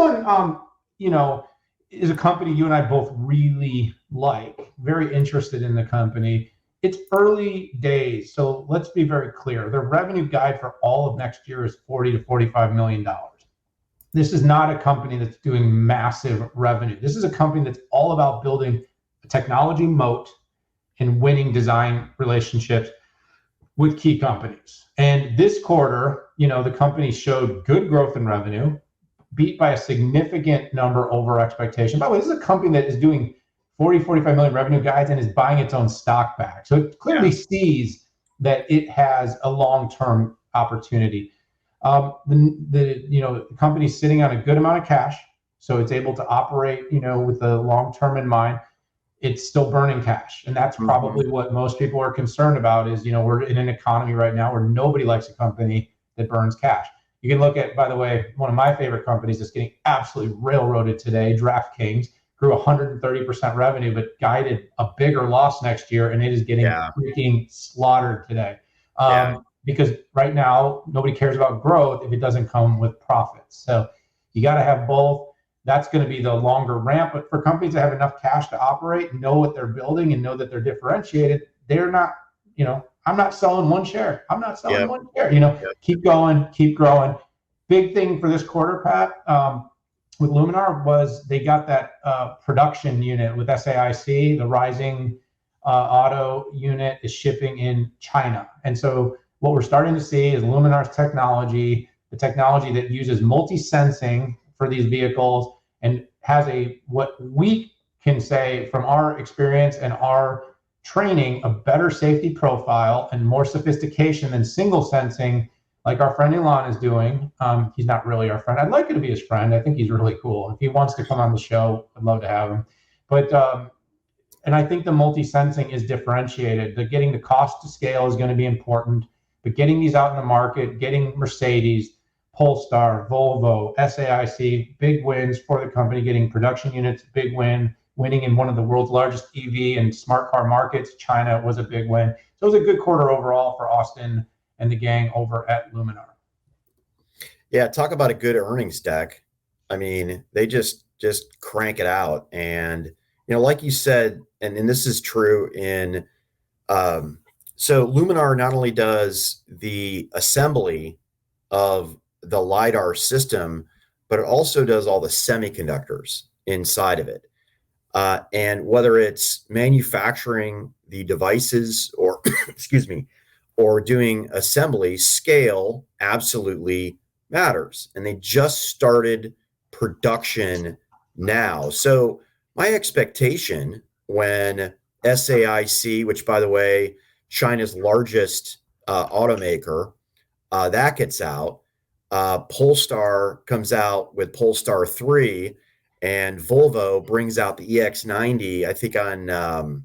one, is a company you and I both really like, very interested in the company. It's early days, so let's be very clear. The revenue guide for all of next year is $40 to $45 million. This is not a company that's doing massive revenue. This is a company that's all about building a technology moat and winning design relationships with key companies. And this quarter, the company showed good growth in revenue, beat by a significant number over expectation. By the way, this is a company that is doing 45 million revenue guides and is buying its own stock back. So it clearly sees that it has a long-term opportunity. The company's sitting on a good amount of cash, so it's able to operate, with the long-term in mind. It's still burning cash, and that's probably what most people are concerned about. Is we're in an economy right now where nobody likes a company that burns cash. You can look at, by the way, one of my favorite companies that's getting absolutely railroaded today, DraftKings, grew 130% revenue, but guided a bigger loss next year, and it is getting freaking slaughtered today. Because right now, nobody cares about growth if it doesn't come with profits. So you got to have both. That's going to be the longer ramp. But for companies that have enough cash to operate, know what they're building, and know that they're differentiated, they're not, I'm not selling one share. I'm not selling one share. Keep going, keep growing. Big thing for this quarter, Pat, with Luminar was they got that production unit with SAIC, the rising auto unit is shipping in China. And so what we're starting to see is Luminar's technology, the technology that uses multi-sensing for these vehicles and has what we can say from our experience and our training, a better safety profile and more sophistication than single sensing, like our friend Elon is doing. He's not really our friend. I'd like to be his friend. I think he's really cool. If he wants to come on the show, I'd love to have him. But and I think the multi-sensing is differentiated. Getting the cost to scale is going to be important, but getting these out in the market, getting Mercedes, Polestar, Volvo, SAIC, big wins for the company, getting production units, big win, winning in one of the world's largest EV and smart car markets. China was a big win. So it was a good quarter overall for Austin and the gang over at Luminar. Yeah, talk about a good earnings deck. I mean, they just crank it out. And, like you said, and this is true in, so Luminar not only does the assembly of the LiDAR system, but it also does all the semiconductors inside of it. And whether it's manufacturing the devices or, excuse me, or doing assembly, scale absolutely matters. And they just started production now. So my expectation when SAIC, which by the way, China's largest automaker, that gets out, Polestar comes out with Polestar 3, and Volvo brings out the EX90, I think on,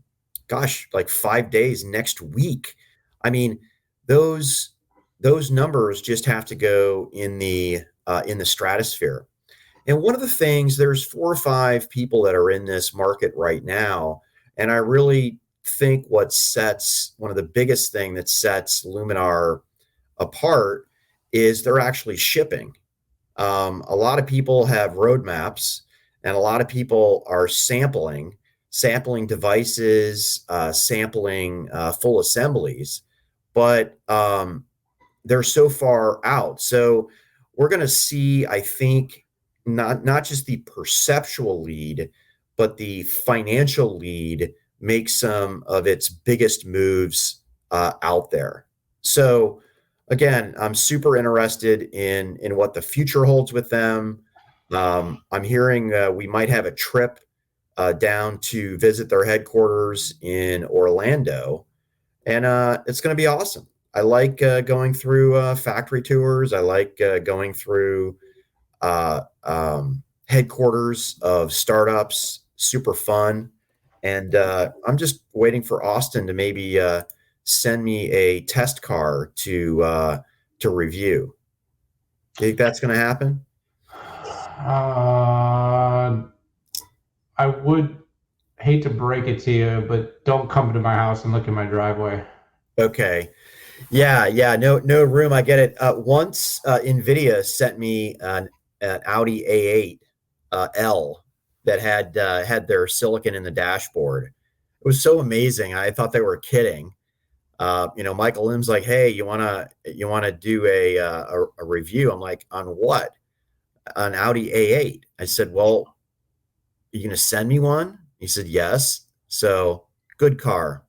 like 5 days next week. I mean, those numbers just have to go in the stratosphere. And one of the things, there's 4 or 5 people that are in this market right now, and I really think one of the biggest thing that sets Luminar apart is they're actually shipping. A lot of people have roadmaps, and a lot of people are sampling devices, sampling full assemblies, but they're so far out. So we're going to see, I think, not just the perceptual lead, but the financial lead make some of its biggest moves out there. So again, I'm super interested in what the future holds with them. I'm hearing we might have a trip down to visit their headquarters in Orlando, and it's going to be awesome. I like going through factory tours. I like going through headquarters of startups. Super fun. And I'm just waiting for Austin to maybe send me a test car to review. Do you think that's going to happen? I would hate to break it to you, but don't come to my house and look at my driveway. Okay. Yeah. No room. I get it. Once NVIDIA sent me an Audi A8 L that had their silicon in the dashboard. It was so amazing. I thought they were kidding. Michael Lim's like, "Hey, you wanna do a review?" I'm like, "On what?" "On Audi A8." I said, "Well, are you gonna send me one?" He said, "Yes." So good car.